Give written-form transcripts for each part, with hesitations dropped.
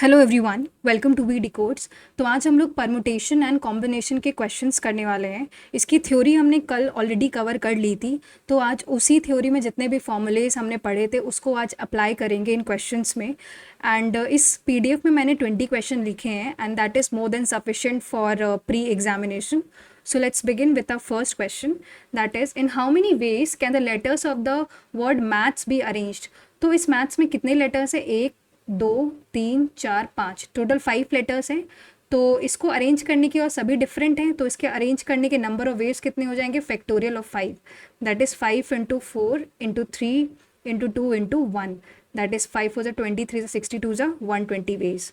Hello everyone, welcome to we decodes. तो आज हम लोग परमुटेशन एंड कॉम्बिनेशन के क्वेश्चंस करने वाले हैं। इसकी थ्योरी हमने कल ऑलरेडी कवर कर ली थी, तो आज उसी थ्योरी में जितने भी फॉर्मूलेज हमने पढ़े थे उसको आज अप्लाई करेंगे इन क्वेश्चंस में। एंड इस पीडीएफ में मैंने 20 क्वेश्चन लिखे हैं and that is more than sufficient for pre examination. So let's begin with our first question, that is, in how many ways can the letters of the word maths be arranged? तो इस maths में कितने letters है? 1 2 3 4 5, total 5 letters हैं। तो इसको arrange करने की और सभी डिफरेंट हैं, तो इसके अरेंज करने के नंबर ऑफ वेज कितने हो जाएंगे? Factorial of 5, that is 5 into 4 into 3 into 2 into 1, that is 5 हो जाए 23 62 जा 120 वेज.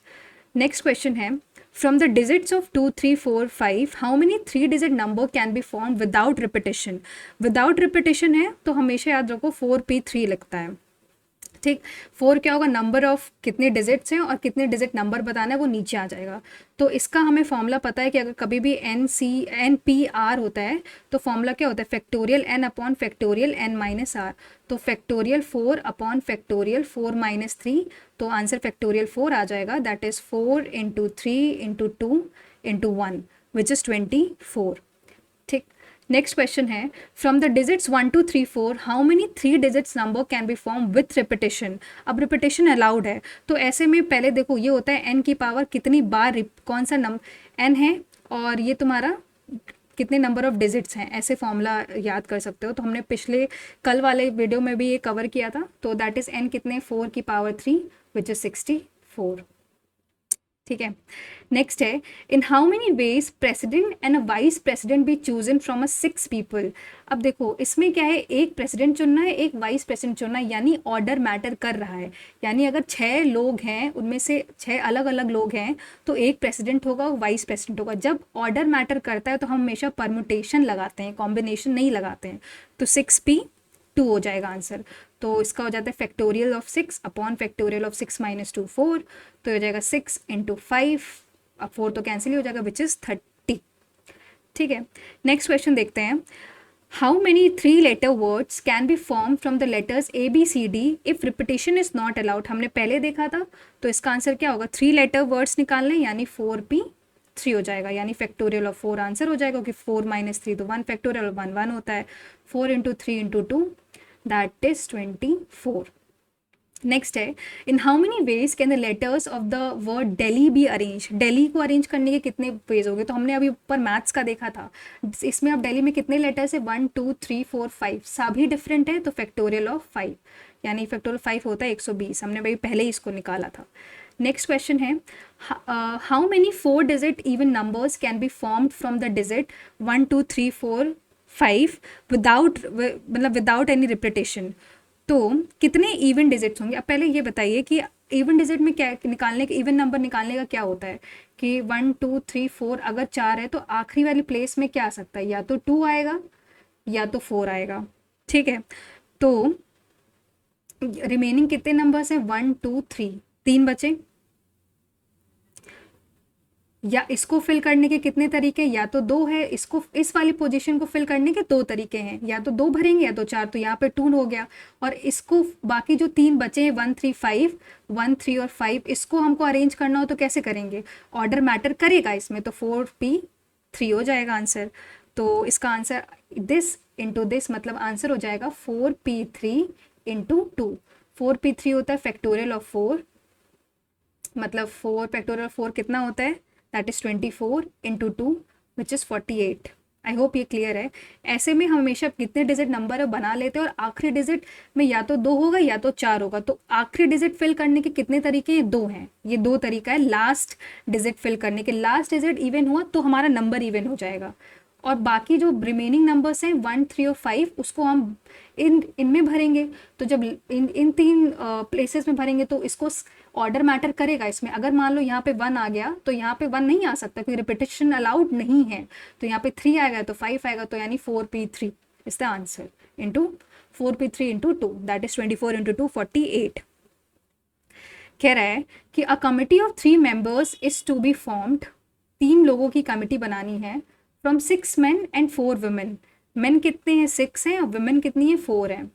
नेक्स्ट क्वेश्चन है, from the digits of 2 3 4 5 how many 3-digit number can be formed without repetition? Without repetition है तो हमेशा याद रखो 4p3 लगता है, ठीक. 4 क्या होगा? नंबर ऑफ कितने डिजिट्स हैं और कितने डिजिट नंबर बताना है वो नीचे आ जाएगा. तो इसका हमें फॉर्मूला पता है कि अगर कभी भी NP-R होता है तो फॉर्मूला क्या होता है? Factorial n upon factorial n minus R. तो फैक्टोरियल 4 अपॉन फैक्टोरियल 4 माइनस 3, तो आंसर फैक्टोरियल 4 आ जाएगा. That is 4 into 3 into 2 into 1 which is 24, ठीक. नेक्स्ट क्वेश्चन है, from the digits 1 2 3 4 how many 3 digits number can be form with repetition? अब repetition allowed है, तो ऐसे में पहले देखो ये होता है n की पावर कितनी बार कौन सा नंबर n है और ये तुम्हारा कितने नंबर ऑफ डिजिट्स हैं, ऐसे फॉर्मूला याद कर सकते हो. तो हमने पिछले कल वाले वीडियो में भी ये कवर किया था. तो दैट इज़ n कितने? 4 की पावर 3 विच इज़ 64, ठीक है. नेक्स्ट है, in how many ways president and a vice president be chosen from a 6 people? अब देखो इसमें क्या है, एक प्रेसिडेंट चुनना है, एक वाइस प्रेसिडेंट चुनना है, यानी ऑर्डर मैटर कर रहा है. यानी अगर 6 लोग हैं, उनमें से 6 अलग अलग लोग हैं, तो एक प्रेसिडेंट होगा, वाइस प्रेसिडेंट होगा. जब ऑर्डर मैटर करता है तो हम हमेशा परमुटेशन लगाते हैं, कॉम्बिनेशन नहीं लगाते हैं. तो 6p2 हो जाएगा आंसर. तो इसका हो जाता है factorial of 6 upon factorial of 6 minus 2 4, तो हो जाएगा 6 इंटू 5, अब 4 तो कैंसिल ही हो जाएगा विच इज़ 30, ठीक है. नेक्स्ट क्वेश्चन देखते हैं, how many 3 letter words can be form from the letters ABCD if repetition is not allowed? हमने पहले देखा था. तो इसका आंसर क्या होगा? 3 लेटर वर्ड्स निकालने, यानी 4p3 हो जाएगा, यानी फैक्टोरियल ऑफ 4 आंसर हो जाएगा, क्योंकि 4 माइनस 3 तो 1, फैक्टोरियल ऑफ 1 1 होता है. 4 into 3 into 2, that is 24. Next है, in how many ways can the letters of the word daily be arrange? Daily को अरेंज करने के कितने वेज हो गए? तो हमने अभी ऊपर मैथ्स का देखा था. इसमें अब डेली में कितने लेटर्स है? 1 2 3 4 5, सभी डिफरेंट है, तो फैक्टोरियल ऑफ 5, यानी फैक्टोरियल 5 होता है 120. हमने भाई पहले ही इसको निकाला था. नेक्स्ट क्वेश्चन है, how many 4 digit even numbers can be formed from the digit 1 2 3 4 5 without, मतलब विदाउट एनी रिपीटेशन? तो कितने इवन डिजिट्स होंगे? अब पहले ये बताइए कि इवन डिजिट में क्या निकालने के, इवन नंबर निकालने का क्या होता है कि 1 2 3 4 अगर 4 है तो आखिरी वाली प्लेस में क्या आ सकता है? या तो 2 आएगा या तो 4 आएगा, ठीक है. तो रिमेनिंग कितने नंबर्स हैं? 1 2 3, 3 बचे. या इसको फिल करने के कितने तरीके? या तो 2 है, इसको इस वाली पोजीशन को फिल करने के 2 तरीके हैं, या तो 2 भरेंगे या तो 4, तो यहाँ पे 2 हो गया. और इसको बाकी जो 3 बचे हैं 1 3 5, 1 3 और 5, इसको हमको अरेंज करना हो तो कैसे करेंगे? ऑर्डर मैटर करेगा इसमें, तो 4p3 हो जाएगा आंसर. तो इसका आंसर दिस इंटू दिस, मतलब आंसर हो जाएगा 4p3 इंटू 2. 4p3 होता है फैक्टोरियल ऑफ 4, मतलब 4 फैक्टोरियल ऑफ 4 कितना होता है? That is 24 into 2 which is 48. I hope ये क्लियर है. ऐसे में हम हमेशा कितने डिजिट नंबर बना लेते हैं और आखिरी डिजिट में या तो 2 होगा या तो 4 होगा. तो आखिरी डिजिट फिल करने के कितने तरीके हैं? 2 हैं. ये 2 तरीका है लास्ट डिजिट फिल करने के. लास्ट डिजिट इवन हुआ तो हमारा नंबर इवन हो जाएगा, और बाकी जो रिमेनिंग नंबर्स हैं 1 3 और 5 उसको हम इनमें भरेंगे. तो जब इन 3 प्लेसेस में भरेंगे तो इसको ऑर्डर मैटर करेगा इसमें. अगर मान लो यहाँ पे 1 आ गया तो यहाँ पे 1 नहीं आ सकता क्योंकि रिपीटेशन अलाउड नहीं है. तो यहाँ पे 3 आएगा तो 5 आएगा, तो यानी 4p3 is the answer into 4p3 into 2, that is 24 into 2 48. कह रहा है कि a committee of 3 members is to be formed, 3 लोगों की कमिटी बनानी है, from 6 men and 4 women. Men कितने हैं? 6 हैं, और वुमेन कितनी है? 4 हैं.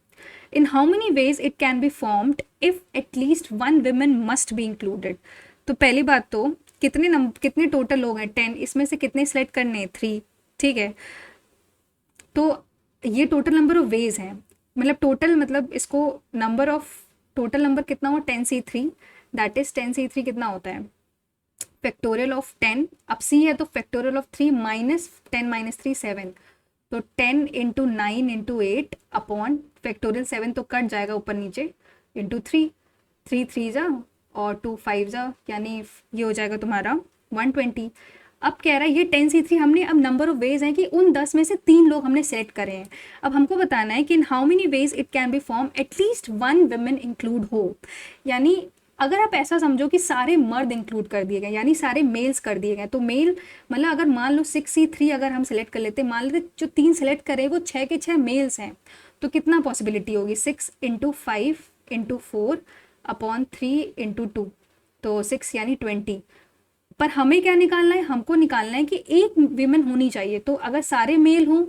In how many ways it can be formed if at least one woman must be included? तो पहली बात तो कितने टोटल लोग हैं 10, इसमें से कितने सेलेक्ट करने हैं 3, ठीक है। तो ये टोटल नंबर ऑफ वेज हैं, मतलब टोटल मतलब इसको नंबर ऑफ टोटल नंबर कितना हुआ 10c3, दैट इज 10c3 कितना होता है फैक्टोरियल ऑफ 10, अब c है तो फैक्टोरियल ऑफ 3 माइनस 10 माइनस 3 7, तो 10 इंटू 9 इंटू 8 अपॉन फैक्टोरियल 7 तो कट जाएगा ऊपर नीचे इंटू 3, 3 3 जा और 2 5 जा, यानी ये हो जाएगा तुम्हारा 120। अब कह रहा है ये 10c3 हमने, अब नंबर ऑफ वेज है कि उन 10 में से 3 लोग हमने सेलेक्ट करे हैं। अब हमको बताना है कि इन how many ways it can be form at least 1 women include हो, यानी अगर आप ऐसा समझो कि सारे मर्द इंक्लूड कर दिए गए, यानी सारे मेल्स कर दिए गए, तो मेल मतलब अगर मान लो 6c3 अगर हम सेलेक्ट कर लेते, मान लेते जो 3 सेलेक्ट करे वो 6 के 6 मेल्स हैं, तो कितना पॉसिबिलिटी होगी 6 इंटू 5 इंटू 4 अपॉन 3 इंटू 2, तो 6 यानी 20। पर हमें क्या निकालना है, हमको निकालना है कि एक वीमेन होनी चाहिए, तो अगर सारे मेल हों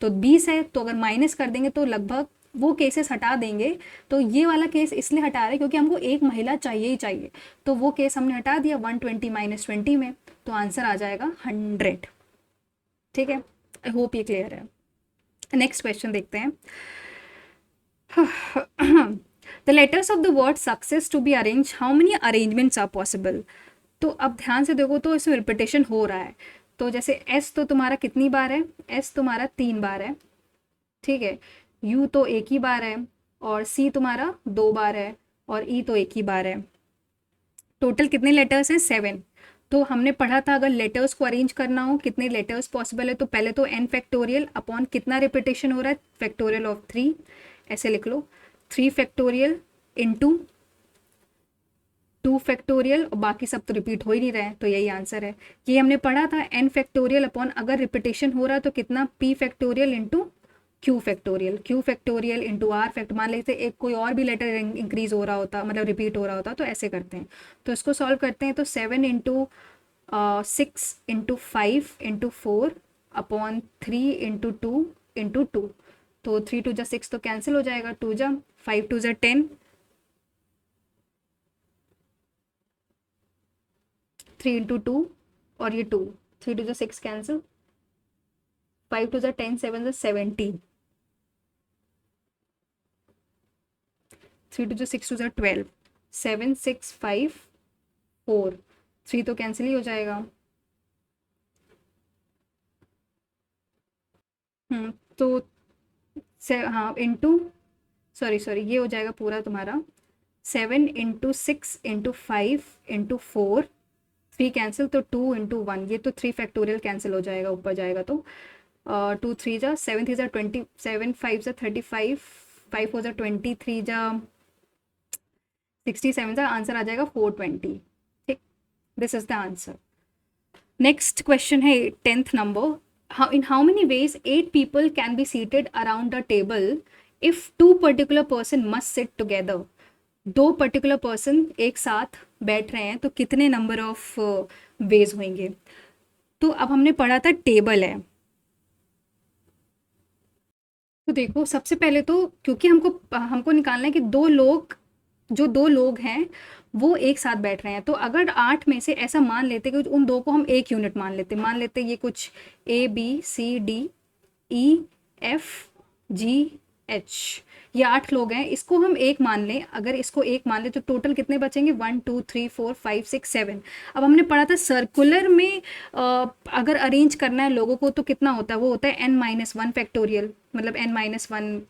तो 20 है, तो अगर माइनस कर देंगे तो लगभग वो केसेस हटा देंगे, तो ये वाला केस इसलिए हटा रहे हैं क्योंकि हमको एक महिला चाहिए ही चाहिए, तो वो केस हमने हटा दिया 120 माइनस 20 में, तो आंसर आ जाएगा 100। ठीक है, आई होप ये क्लियर है। नेक्स्ट क्वेश्चन देखते हैं। The letters of the word success to be arrange, how many arrangements are possible. तो अब ध्यान से देखो तो इसमें रिपीटेशन हो रहा है, तो जैसे एस तो तुम्हारा कितनी बार है, एस तुम्हारा 3 बार है, ठीक है, यू तो एक ही बार है, और सी तुम्हारा 2 बार है, और ई तो एक ही बार है। टोटल कितने लेटर्स हैं 7। तो हमने पढ़ा था अगर लेटर्स को अरेंज करना हो कितने लेटर्स पॉसिबल है, तो पहले तो n फैक्टोरियल अपॉन कितना रिपीटेशन हो रहा है फैक्टोरियल ऑफ 3, ऐसे लिख लो 3 फैक्टोरियल इंटू 2 फैक्टोरियल, और बाकी सब तो रिपीट हो ही नहीं रहे हैं, तो यही आंसर है। ये हमने पढ़ा था n फैक्टोरियल अपॉन अगर रिपीटेशन हो रहा है तो कितना p factorial into Q factorial into R fact, मान लेते एक कोई और भी लेटर इंक्रीज हो रहा होता, मतलब रिपीट हो रहा होता, तो ऐसे करते हैं। तो इसको सॉल्व करते हैं, तो 7 into 6 into 5 into 4 upon 3 into 2 into 2, तो 3 2 जा 6 तो कैंसिल हो जाएगा, 2 जा 5 2 जा 10, 3 इंटू 2 और ये 2, 3 2 जा 6 कैंसिल, 5 2 जा 10, 7 जा 70, 3 2 जा 6 2 जा 12, 7 6 5 4, 3 तो कैंसिल ही हो जाएगा। तो हाँ इंटू, सॉरी सॉरी ये हो जाएगा पूरा तुम्हारा 7 इंटू 6 इंटू 5 इंटू 4, 3 कैंसिल, तो 2 इंटू 1, ये तो 3 फैक्टोरियल कैंसिल हो जाएगा ऊपर जाएगा, तो 2 3 जा 7 3 जा 20, 7 5 जा 35, 5 4 जा 20, 3 जा 67 जा, आंसर आ जाएगा 420। ठीक, this is the answer. Next question है 10th number, in how many ways 8 people can be seated around a table if 2 particular person must sit together। 2 particular person एक साथ बैठ रहे हैं तो कितने नंबर ऑफ वेज होंगे। तो अब हमने पढ़ा था टेबल है, तो देखो सबसे पहले तो क्योंकि हमको हमको निकालना है कि जो 2 लोग हैं वो एक साथ बैठ रहे हैं, तो अगर 8 में से ऐसा मान लेते कि उन 2 को हम एक यूनिट मान लेते ये कुछ ABCDEFGH, ये 8 लोग हैं, इसको हम एक मान लें, अगर इसको एक मान लें तो टोटल कितने बचेंगे 1 2 3 4 5 6 7। अब हमने पढ़ा था सर्कुलर में अगर अरेंज करना है लोगों को तो कितना होता है, वो होता है n-1 फैक्टोरियल, मतलब n-1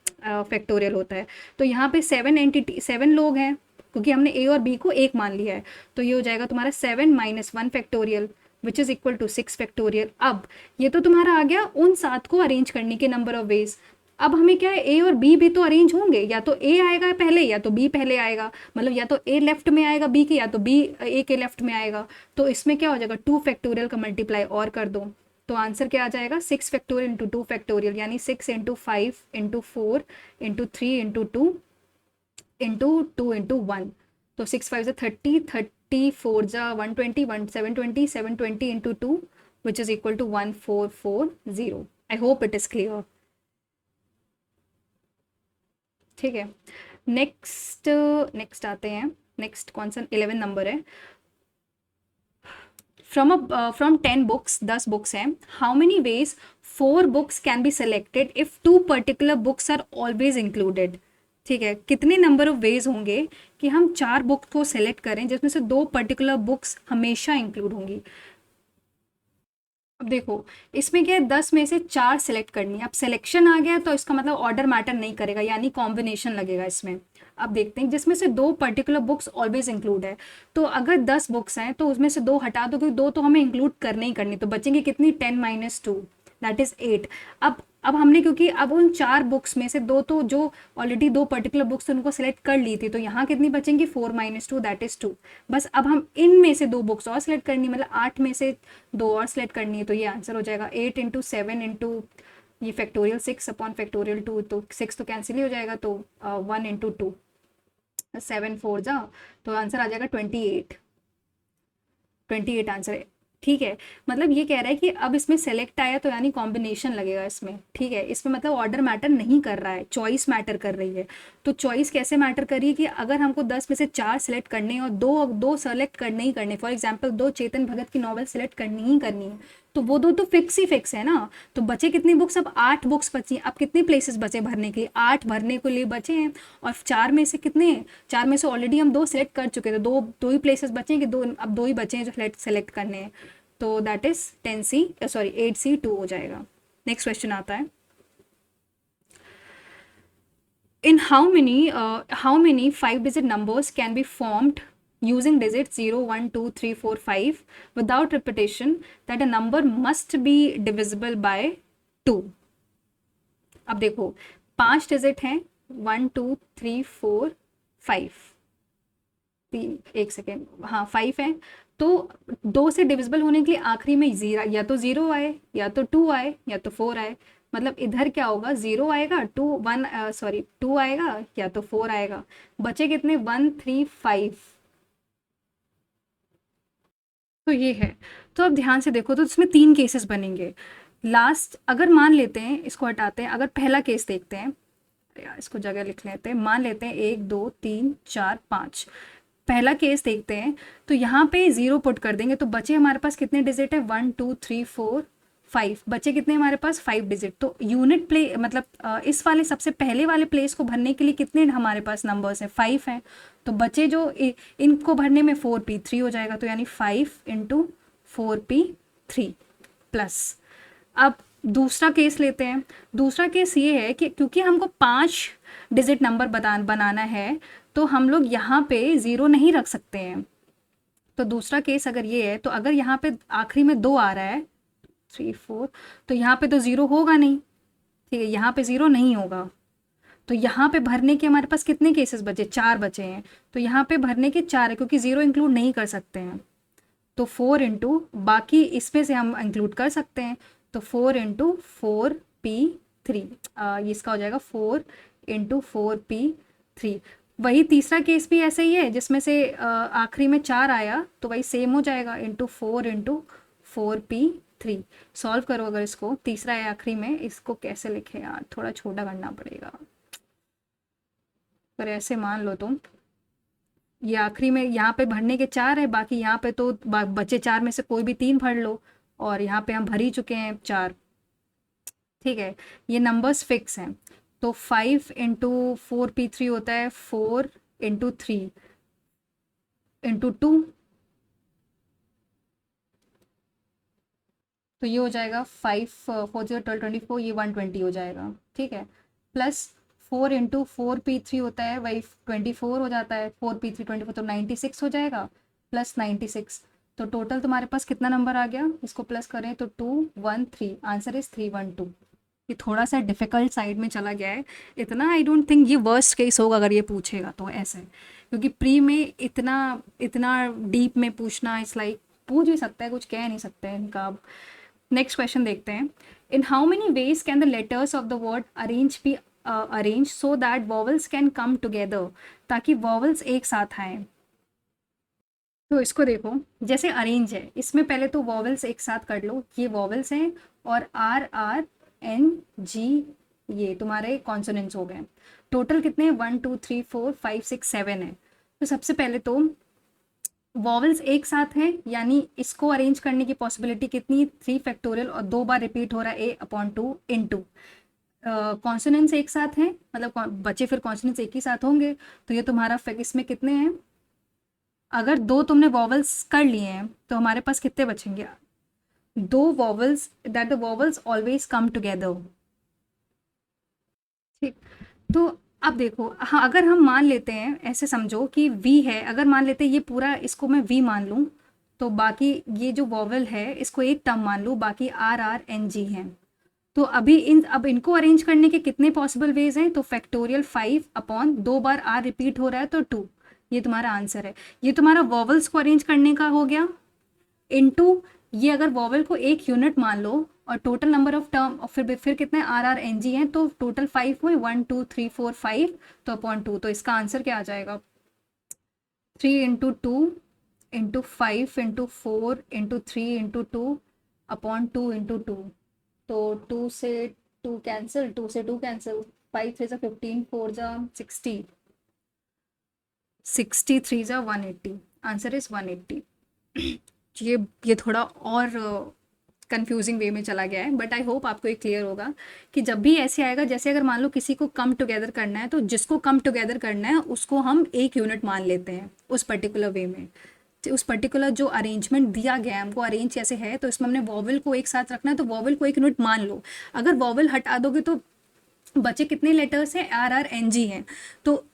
फैक्टोरियल होता है। तो यहाँ पे 7 लोग हैं क्योंकि हमने ए और बी को एक मान लिया है, तो ये हो जाएगा तुम्हारा 7-1 factorial which is equal to 6 factorial. अब ये तो तुम्हारा आ गया उन 7 को अरेंज करने के नंबर ऑफ वेज। अब हमें क्या है ए और बी भी तो अरेंज होंगे, या तो ए आएगा पहले या तो बी पहले आएगा, मतलब या तो ए लेफ्ट में आएगा बी के, या तो बी ए के लेफ्ट में आएगा। तो इसमें क्या हो जाएगा 2 फैक्टोरियल का मल्टीप्लाई और कर दो, तो आंसर क्या आ जाएगा 6 फैक्टोरियल इंटू 2 फैक्टोरियल, यानी 6 into 5 into 4 into 3 into 2 into 2 into 1, तो 6 5 जा 30, 34 जा 120, 720, 720 into 2 which is equal to 1440। I hope it is clear. ठीक है, नेक्स्ट नेक्स्ट आते हैं, नेक्स्ट कौन सा 11 नंबर है। फ्रॉम 10 बुक्स, 10 बुक्स हैं, how many ways 4 books can be selected if 2 particular books are always included. ठीक है, कितने नंबर ऑफ वेज होंगे कि हम 4 बुक को सेलेक्ट करें जिसमें से 2 पर्टिकुलर बुक्स हमेशा इंक्लूड होंगी। अब देखो, इसमें क्या है, 10 में से 4 सेलेक्ट करनी है। अब सिलेक्शन आ गया तो इसका मतलब ऑर्डर मैटर नहीं करेगा, यानी कॉम्बिनेशन लगेगा इसमें। अब देखते हैं, जिसमें से 2 पर्टिकुलर बुक्स ऑलवेज इंक्लूड है, तो अगर 10 बुक्स हैं तो उसमें से 2 हटा दो, क्योंकि 2 तो हमें इंक्लूड करनी ही करनी, तो बचेंगे कितनी, 10 माइनस 2, दैट इज 8। अब हमने, क्योंकि अब उन 4 बुक्स में से 2 तो जो ऑलरेडी 2 पर्टिकुलर बुक्स उनको सेलेक्ट कर ली थी, तो यहाँ कितनी बचेंगी, 4 माइनस 2, दैट इज 2। बस अब हम इनमें से 2 बुक्स और सेलेक्ट करनी, मतलब 8 में से 2 और सेलेक्ट करनी है, तो ये आंसर हो जाएगा 8 इंटू 7 इंटू ये फैक्टोरियल 6 अपॉन फैक्टोरियल 2, तो 6 तो कैंसिल ही हो जाएगा, तो 1 इंटू 2, 7 4 जाओ, तो आंसर आ जाएगा 28। 28 आंसर है। ठीक है, मतलब ये कह रहा है कि अब इसमें सेलेक्ट आया तो यानी कॉम्बिनेशन लगेगा इसमें। ठीक है, इसमें मतलब ऑर्डर मैटर नहीं कर रहा है, चॉइस मैटर कर रही है। तो चॉइस कैसे मैटर कर रही है कि अगर हमको 10 में से 4 सेलेक्ट करने और दो दो सेलेक्ट करने ही करने, फॉर एग्जाम्पल 2 चेतन भगत की नॉवल सेलेक्ट करनी ही करनी है, तो वो 2 तो फिक्स ही फिक्स है ना। तो बचे कितनी बुक्स, अब 8 बुक्स बची। अब कितने प्लेसेस बचे भरने के लिए, 8 भरने के लिए बचे हैं, और 4 में से कितने, 4 में से ऑलरेडी हम 2 सेलेक्ट कर चुके थे, दो ही प्लेसेस बचे हैं कि दो, अब 2 ही बचे हैं जो सेलेक्ट करने हैं, तो that is 10C, sorry 8C2 हो जाएगा। नेक्स्ट क्वेश्चन आता है, in how many 5-digit numbers can be formed using digits 0 1 2 3 4 5 without repetition that a number must be divisible by 2। अब देखो, 5 डिजिट हैं, 1 2 3 4 5, तीन, एक सेकेंड, हाँ 5 है, तो 2 से डिविजिबल होने के लिए आखिरी में जीरो, या तो 0 आए, या तो 2 आए, या तो 4 आए। मतलब इधर क्या होगा, 0 आएगा, 2 1 सॉरी 2 आएगा, या तो 4 आएगा। बचे कितने, 1 3 5, तो ये है। तो अब ध्यान से देखो, तो इसमें 3 केसेस बनेंगे। लास्ट, अगर मान लेते हैं, इसको हटाते हैं, अगर पहला केस देखते हैं, यार इसको जगह लिख लेते हैं, मान लेते हैं 1 2 3 4 5, पहला केस देखते हैं, तो यहाँ पे 0 पुट कर देंगे, तो बचे हमारे पास कितने डिजिट है, 1 2 3 4 5, बचे कितने हमारे पास, 5 डिजिट। तो यूनिट प्ले मतलब इस वाले सबसे पहले वाले प्लेस को भरने के लिए कितने हमारे पास नंबर्स हैं, 5 हैं, तो बचे जो इनको भरने में 4p3 हो जाएगा, तो यानी 5 इंटू 4p3 प्लस। अब दूसरा केस लेते हैं। दूसरा केस ये है कि क्योंकि हमको 5 डिजिट नंबर बनाना है, तो हम लोग यहाँ पे 0 नहीं रख सकते हैं। तो दूसरा केस अगर ये है, तो अगर यहाँ पे आखिरी में 2 आ रहा है, 3 4, तो यहाँ पे तो 0 होगा नहीं। ठीक है, यहाँ पे 0 नहीं होगा, तो यहाँ पे भरने के हमारे पास कितने केसेस बचे, 4 बचे हैं, तो यहाँ पे भरने के 4 है, क्योंकि 0 इंक्लूड नहीं कर सकते हैं, तो 4 इंटू, बाकी इसमें से हम इंक्लूड कर सकते हैं, तो 4 इंटू 4p3, इसका हो जाएगा 4 इंटू 4p3। वही तीसरा केस भी ऐसे ही है, जिसमें से आखिरी में 4 आया, तो वही सेम हो जाएगा, इंटू 4 इंटू 4p3। सॉल्व करो अगर इसको, तीसरा है आखिरी में, इसको कैसे लिखें यार, थोड़ा छोटा करना पड़ेगा। अगर ऐसे मान लो तुम, ये आखिरी में यहाँ पे भरने के 4 है, बाकी यहाँ पे तो बचे 4 में से कोई भी 3 भर लो, और यहाँ पे हम भर ही चुके हैं 4। ठीक है, ये नंबर्स फिक्स हैं, तो 5 इंटू 4p3 होता है 4 इंटू 3 इंटू 2, तो ये हो जाएगा 5 4 0 12 24, ये 120 हो जाएगा। ठीक है, प्लस 4 इंटू 4p3 होता है वही 24 हो जाता है, 4p3 24, तो 96 हो जाएगा, प्लस 96, तो टोटल तुम्हारे पास कितना नंबर आ गया, इसको प्लस करें तो 213, आंसर इज 312। ये थोड़ा सा डिफिकल्ट साइड में चला गया है, इतना आई डोंट थिंक ये वर्स्ट केस होगा अगर ये पूछेगा तो ऐसे, क्योंकि प्री में इतना इतना डीप में पूछना, इस लाइक पूछ भी सकता है, कुछ कह नहीं सकते हैं इनका। नेक्स्ट क्वेश्चन देखते हैं, इन how many ways can the letters of the word arrange be arrange so that vowels can come together, ताकि वॉवल्स एक साथ आए। तो इसको देखो, जैसे अरेंज है, इसमें पहले तो वॉवल्स एक साथ कर लो, ये वॉवल्स हैं, और आर आर एन जी ये तुम्हारे कॉन्सोनेंट्स हो गए। टोटल कितने हैं, 1 2 3 4 5 6 7 है। तो सबसे पहले तो वॉवल्स एक साथ हैं, यानी इसको अरेंज करने की पॉसिबिलिटी कितनी, 3 फैक्टोरियल और 2 बार रिपीट हो रहा है A/2 इनटू। कॉन्सोनेंट्स एक साथ हैं, मतलब बचे फिर कॉन्सोनेंट्स एक ही साथ होंगे, तो ये तुम्हारा इसमें कितने हैं, अगर दो तुमने वॉवल्स कर लिए हैं तो हमारे पास कितने बचेंगे, दो vowels, that the vowels always come together. ठीक, तो अब देखो, हाँ अगर हम मान लेते हैं, ऐसे समझो कि वी है, अगर मान लेते हैं ये पूरा इसको मैं वी मान लूँ, तो बाकी ये जो वॉवल है इसको एक टर्म मान लूँ, बाकी RR NG हैं। तो अभी अब इनको अरेंज करने के कितने पॉसिबल वेज हैं, तो फैक्टोरियल 5/2 बार आर रिपीट हो रहा है तो 2, ये तुम्हारा आंसर है। ये तुम्हारा वॉवल्स को अरेंज करने का हो गया, इनटू ये अगर वॉवल को एक यूनिट मान लो और टोटल नंबर ऑफ टर्म और फिर कितने RR NG हैं, तो टोटल 5 हुए, 1 2 3 4 5, तो अपॉन 2, तो इसका आंसर क्या आ जाएगा, 3 × 2 × 5 × 4 × 3 × 2 अपॉन 2 × 2, तो 2 से 2 कैंसिल, 5 3 × 15, 4 × 60, 63 × 180, आंसर इज 180। ये थोड़ा और कंफ्यूजिंग वे में चला गया है, बट आई होप आपको ये क्लियर होगा कि जब भी ऐसे आएगा, जैसे अगर मान लो किसी को कम टुगेदर करना है, तो जिसको कम टुगेदर करना है उसको हम एक यूनिट मान लेते हैं उस पर्टिकुलर वे में, तो उस पर्टिकुलर जो अरेंजमेंट दिया गया है हमको, अरेंज कैसे है, तो इसमें हमने वॉवल को एक साथ रखना है, तो वॉवल को एक यूनिट मान लो। अगर वॉवल हटा दोगे तो बचे कितने लेटर्स हैं, RR NG हैं, तो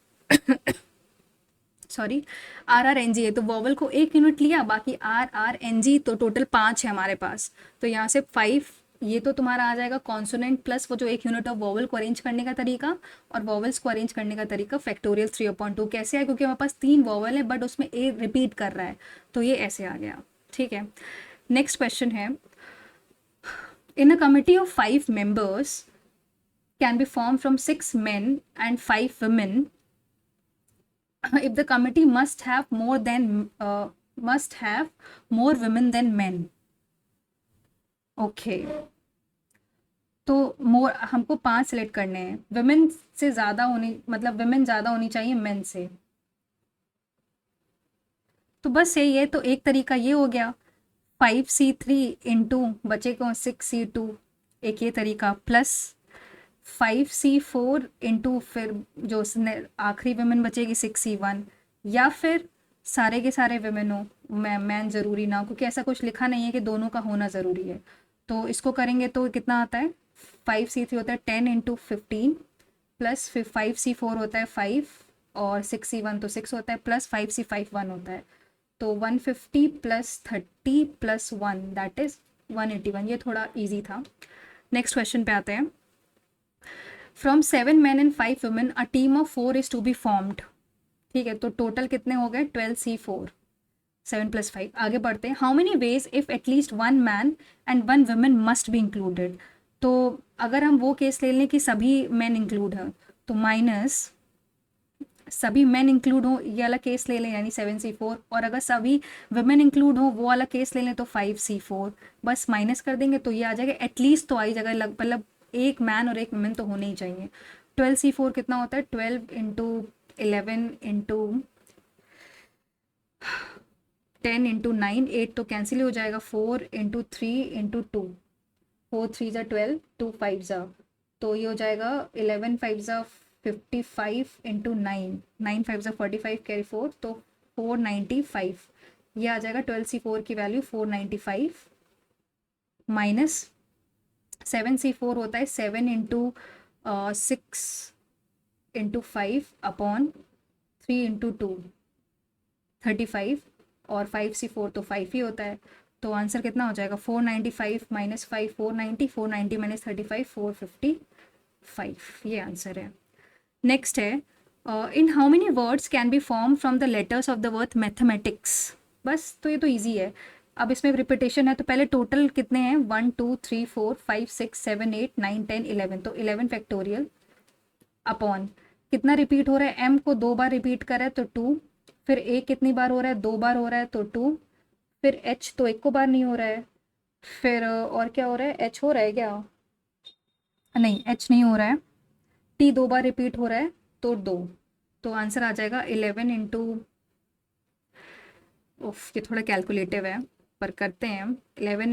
सॉरी RR NG है, तो वॉवल को एक यूनिट लिया, बाकी RR NG, तो टोटल 5 है हमारे पास, तो यहाँ से 5, ये तो तुम्हारा आ जाएगा कॉन्सोनेंट प्लस वो जो एक यूनिट ऑफ वॉवल को अरेंज करने का तरीका, और वॉवल्स को अरेंज करने का तरीका फैक्टोरियल 3/2 कैसे है, क्योंकि हमारे पास 3 वॉवल है बट उसमें ए रिपीट कर रहा है, तो ये ऐसे आ गया। ठीक है, नेक्स्ट क्वेश्चन है, in a committee of 5 members can be form from 6 men and 5 women if the committee must have more women than men। Okay, तो मोर हमको 5 सिलेक्ट करने हैं, वुमेन से ज़्यादा होनी, मतलब वुमेन ज़्यादा होनी चाहिए मेन से, तो बस यही है, तो एक तरीका ये हो गया 5C3 इंटू बचे को 6C2, एक ये तरीका, प्लस 5C4 इंटू फिर जो आखिरी वुमेन बचेगी 6C1, या फिर सारे के सारे वुमेन हो, मैन ज़रूरी ना हो, क्योंकि ऐसा कुछ लिखा नहीं है कि दोनों का होना ज़रूरी है, तो इसको करेंगे तो कितना आता है, 5C3 होता है 10 × 15, प्लस फिर 5C4 होता है 5, और 6C1 तो 6 होता है, प्लस 5C5 1 होता है, तो 150 प्लस 30 प्लस 1 दैट इज़ 181। ये थोड़ा इजी था। नेक्स्ट क्वेश्चन पे आते हैं, from 7 men and 5 women a team of 4 is to be formed. ठीक है, तो टोटल कितने हो गए, 12C4, 7 + 5। आगे बढ़ते हैं, how many ways if at least 1 man and 1 woman must be included. तो अगर हम वो केस ले लें कि सभी मैन इंक्लूड हैं, तो माइनस सभी मैन इंक्लूड हो, ये वाला केस ले लें, यानी 7C4, और अगर सभी वुमेन इंक्लूड हो, वो वाला केस ले लें, तो 5C4, बस माइनस कर देंगे तो ये आ जाएगा, एटलीस्ट तो आ ही जाएगा, मतलब एक मैन और एक वुमेन तो होने ही चाहिए। 12C4 कितना होता है, 12 × 11 × 10 × 9, 8 तो कैंसिल ही हो जाएगा, 4 × 3 × 2, 4 3 ज़ा 12, 2 5 ज़ा, तो ये हो जाएगा 11 5 ज़ा 55 × 9, 9 5 ज़ा 45, कैरी 4, तो 495, ये आ जाएगा 12C4 की वैल्यू 495, माइनस 7C4 होता है 7 × 6 × 5 अपॉन 3 × 2 35, और 5C4 तो 5 ही होता है, तो आंसर कितना हो जाएगा, 495 माइनस 5 490, 490 माइनस 35 455, ये आंसर है। नेक्स्ट है, in how many words can be form from the letters of the word mathematics. बस, तो ये तो ईजी है। अब इसमें रिपीटेशन है, तो पहले टोटल कितने हैं, 1 2 3 4 5 6 7 8 9 10 11, तो 11 फैक्टोरियल अपॉन कितना रिपीट हो रहा है, m को 2 बार रिपीट कर रहा है तो 2, फिर a कितनी बार हो रहा है, 2 बार हो रहा है तो 2, फिर h तो 1 को बार नहीं हो रहा है, फिर और क्या हो रहा है, h हो रहा है क्या, नहीं h नहीं हो रहा है, t 2 बार रिपीट हो रहा है तो 2, तो आंसर आ जाएगा 11 × उफ, ये थोड़ा कैलकुलेटिव है पर करते हैं हम। 11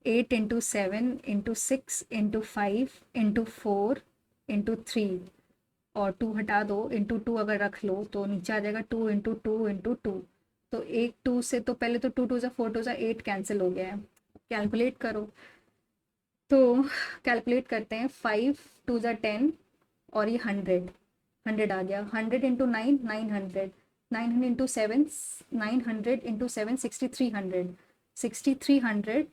8 into 7 into 6 into 5 into 4 into 3 और 2 हटा दो, इंटू 2 अगर रख लो तो नीचे आ जाएगा 2 इंटू 2 इंटू 2। तो एक 2 से तो पहले तो 2 2 ज़ा 4 2 ज़ा 8 कैंसिल हो गया है। कैलकुलेट करो। तो कैलकुलेट करते हैं, 5 2 ज़ा 10 और ये 100 आ गया। 100 इंटू 9 900, 900 इंटू 7 900 इंटू 7 6300, 6300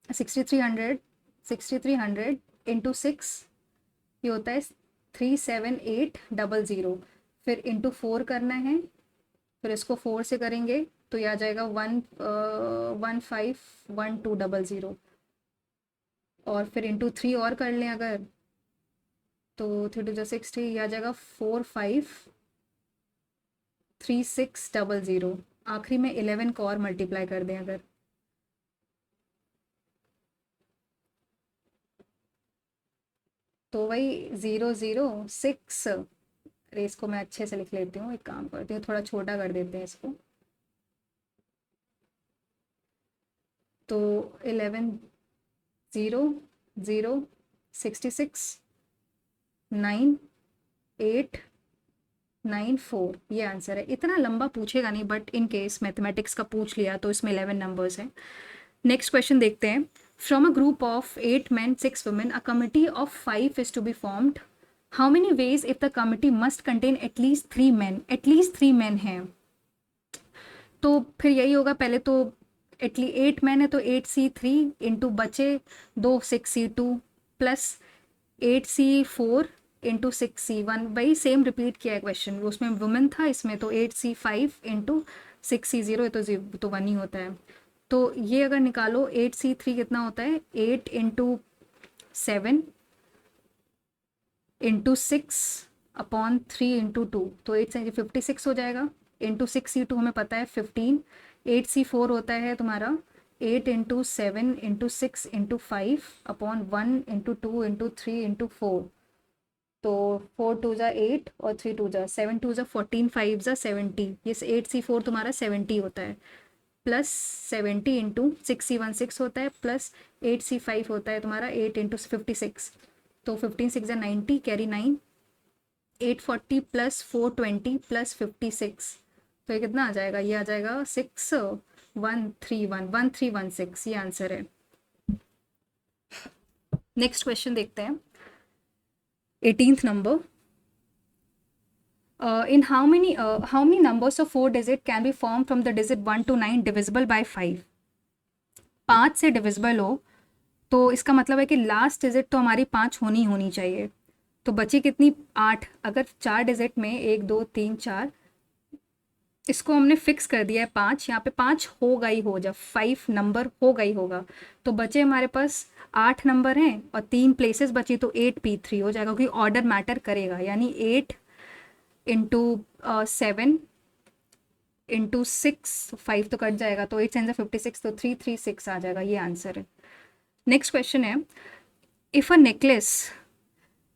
6300 6300 इंटू 6 ये होता है 37800। फिर इंटू 4 करना है, फिर इसको 4 से करेंगे तो ये आ जाएगा 15120। और फिर इंटू 3 और कर लें अगर, तो 3 2 6 ये आ जाएगा 453600। आखिरी में 11 को और मल्टीप्लाई कर दें अगर, तो वही 006। अरे इसको मैं अच्छे से लिख लेती हूँ, एक काम करती हूँ थोड़ा छोटा कर देते हैं इसको। तो 11 0 0 66 9 8 9 4 ये आंसर है। इतना लंबा पूछेगा नहीं, बट इन केस मैथमेटिक्स का पूछ लिया तो इसमें 11 नंबर्स हैं। नेक्स्ट क्वेश्चन देखते हैं। From a group of 8 men 6 women a committee of 5 is to be formed. How many ways if the committee must contain at least 3 men? At least 3 men हैं तो फिर यही होगा। पहले तो एटली 8 men है तो 8C3 इंटू बचे 2 6C2 plus 8C4 into 6C1। वही सेम रिपीट किया है क्वेश्चन, उसमें वुमेन था, इसमें तो 8C5 इंटू 6C0 है तो 1 ही होता है। तो ये अगर निकालो 8C3 कितना होता है, 8 इंटू 7 इंटू 6/3 इंटू 2, तो 8 से 56 हो जाएगा। इंटू 6C2 हमें पता है 15। 8C4 होता है तुम्हारा 8 into 7 into 6 into 5/1 into 2 into 3 into 4। तो 4 2 ज़ा 8 और 3 2 ज़ा 7 2 ज़ा 14 5 ज़ा 70। ये 8C4 तुम्हारा 70 होता है, प्लस 70 इंटू 6C1 6 होता है, प्लस 8C5 होता है तुम्हारा 8 इंटू 56। तो 15 6 ज़ा 90, कैरी 9, 840 प्लस 420 प्लस 56। तो ये कितना आ जाएगा, ये आ जाएगा 6131 1316, ये आंसर है। नेक्स्ट क्वेश्चन देखते हैं। 18th number. In how many numbers of 4 digit can be formed from the digit 1 to 9 divisible by 5? 5 से डिविजिबल हो तो इसका मतलब है कि लास्ट डिजिट तो हमारी 5 होनी चाहिए। तो बची कितनी, 8। अगर 4 डिजिट में 1 2 3 4, इसको हमने फिक्स कर दिया है 5, यहाँ पे 5 होगा ही हो, जब 5 नंबर होगा ही होगा। तो बचे हमारे पास 8 नंबर हैं और 3 प्लेसेस बची, तो 8P3 हो जाएगा, क्योंकि ऑर्डर मैटर करेगा। यानी 8 इंटू 7 इंटू 6, 5 तो कट जाएगा, तो 8 7 56, तो 336 आ जाएगा, ये आंसर है। नेक्स्ट क्वेश्चन है, if a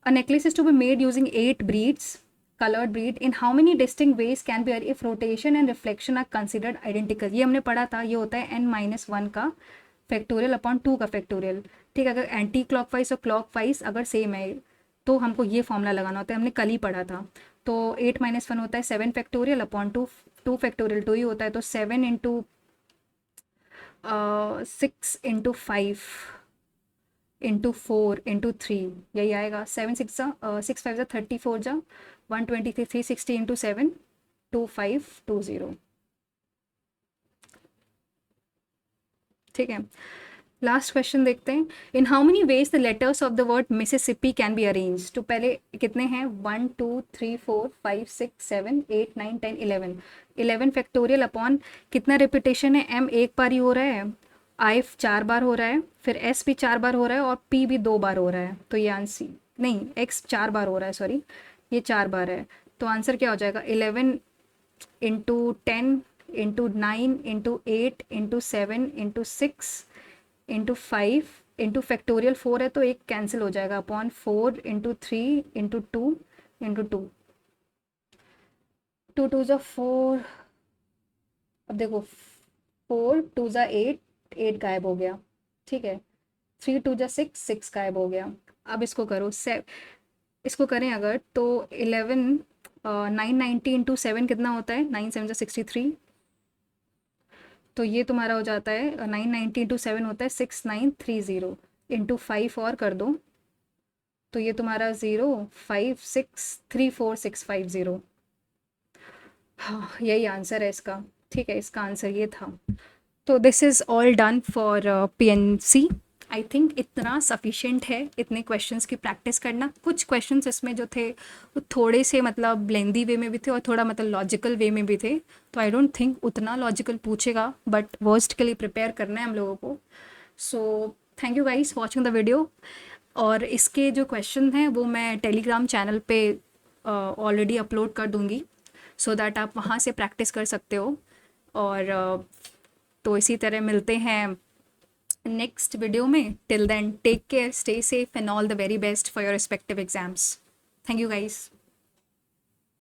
necklace is to be made using 8 beads, colored bead, in how many distinct ways can be if rotation and reflection are considered identical? ये हमने पढ़ा था, ये होता है n-1 का फैक्टोरियल अपॉन 2 का फैक्टोरियल। ठीक है, अगर एंटी क्लॉकवाइज और क्लॉकवाइज अगर सेम है तो हमको ये फॉर्मूला लगाना होता है, हमने कल ही पढ़ा था। तो 8 - 1 होता है 7 फैक्टोरियल अपॉन 2 फैक्टोरियल 2 ही होता है, तो 7 इंटू 6 इंटू 5 इंटू 4 इंटू 3, यही आएगा। 7 6 5 ज़ा 34 जा 123 360 इंटू 7 2520। ठीक है, लास्ट क्वेश्चन देखते हैं। इन how many veg the letters of the word Mississippi can be arrange? तो पहले कितने हैं, 1 2 3 4 5 6 7 8 9 10 11। 11 फैक्टोरियल अपॉन कितना रिपीटेशन है, M एक बार ही हो रहा है, I 4 बार हो रहा है, फिर S भी 4 बार हो रहा है और P भी 2 बार हो रहा है। तो ये आंसर नहीं, X 4 बार हो रहा है, सॉरी ये 4 बार है। तो आंसर क्या हो जाएगा, 11 into 10 into 9 into 8 into 7 into 6 into 5 into factorial 4 है तो एक कैंसिल हो जाएगा अपॉन 4 इंटू 3 इंटू 2 इंटू 2, 2 2 ज़ा 4। अब देखो 4 2 ज़ा 8, 8 गायब हो गया, ठीक है। 3 2 ज़ा 6, 6 गायब हो गया। अब इसको करो इसको करें अगर तो 11 990 इंटू 7 कितना होता है, 9 7 ज़ा 63। तो ये तुम्हारा हो जाता है 990 इंटू 7 होता है 6930 इंटू 5 और कर दो तो ये तुम्हारा 05634 650। हाँ यही आंसर है इसका, ठीक है, इसका आंसर ये था। तो this is all done for PNC. I think इतना सफिशिएंट है, इतने क्वेश्चंस की प्रैक्टिस करना। कुछ क्वेश्चंस इसमें जो थे वो थोड़े से मतलब लेंदी वे में भी थे और थोड़ा मतलब लॉजिकल वे में भी थे, तो आई डोंट थिंक उतना लॉजिकल पूछेगा, बट वर्स्ट के लिए प्रिपेयर करना है हम लोगों को। So thank you guys watching the video. और इसके जो क्वेश्चन हैं वो मैं टेलीग्राम चैनल पे ऑलरेडी अपलोड कर दूँगी, सो दैट आप वहाँ से प्रैक्टिस कर सकते हो। और तो इसी तरह मिलते हैं नेक्स्ट वीडियो में। Till then take care, stay safe and all the very best for your respective exams. Thank you guys.